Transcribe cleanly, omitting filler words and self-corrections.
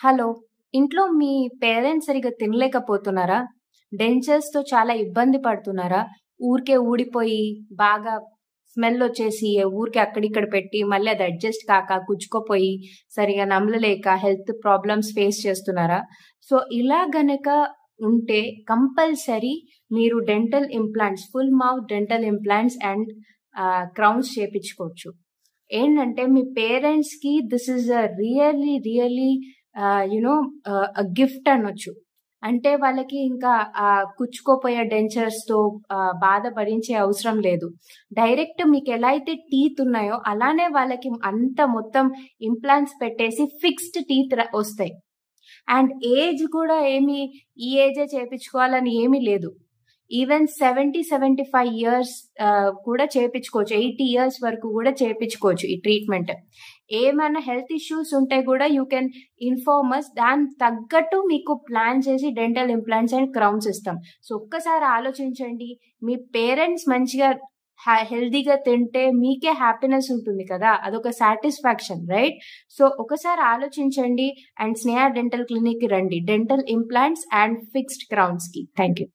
Hello! ఇంట్లో మీ parents సరిగ్గా తినలేకపోతున్నారా? డెంచర్స్‌తో చాలా ఇబ్బంది పడుతున్నారా? ఊరికే ఊడిపోయి, బాగా స్మెల్లొచ్చేసి, ఊరికే అక్కడిక్కడ పెట్టి, మళ్ళీ అది అడ్జస్ట్ కాక, గుచ్చుకుపోయి, సరిగ్గా నమలలేక హెల్త్ ప్రాబ్లమ్స్ ఫేస్ చేస్తున్నారా? సో, ఇలా గనక ఉంటే కంపల్సరీ మీరు dental implants, full mouth dental implants and crowns చేపిచ్చుకోవచ్చు. ఏంటంటే మీ పేరెంట్స్‌కి this is a really you know gift అనొచ్చు. అంటే వాళ్ళకి ఇంకా కుచ్చుకోపోయే డెంచర్స్‌తో బాధ భరించే అవసరం లేదు. డైరెక్ట్ మీకెలా అయితే టీత్ ఉన్నాయో అలానే వాళ్ళకి అంత మొత్తం ఇంప్లాంట్స్ పెట్టేసి ఫిక్స్డ్ టీత్ ఒస్తాయి. అండ్ ఏజ్ కూడా ఈ ఏజే చేపిచ్చుకోవాలని ఏమీ లేదు. ఈవెన్ 70, 75 ఇయర్స్ కూడా చేపిచ్చుకోవచ్చు. 80 ఇయర్స్ వరకు గూడా చేపిచ్చుకోవచ్చు ఈ ట్రీట్‌మెంట్. ఏమైనా హెల్త్ ఇష్యూస్ ఉంటే గూడా యూ కెన్ ఇన్ఫార్మ్ అస్. దానికి తగ్గట్టు మీకు ప్లాన్ చేసి డెంటల్ ఇంప్లాంట్స్ అండ్ క్రౌన్స్ ఇస్తాం. సో, ఒక్కసారి ఆలోచించండి. మీ పేరెంట్స్ మంచిగా హెల్తీగా తింటే మీకే హ్యాపీనెస్ ఉంటుంది కదా! అదొక సాటిస్ఫాక్షన్ రైట్? సో, ఒకసారి ఆలోచించండి అండ్ స్నేహ డెంటల్ క్లినిక్‌కి రండి. డెంటల్ ఇంప్లాంట్స్ అండ్ ఫిక్స్డ్ క్రౌన్స్‌కి. Thank you.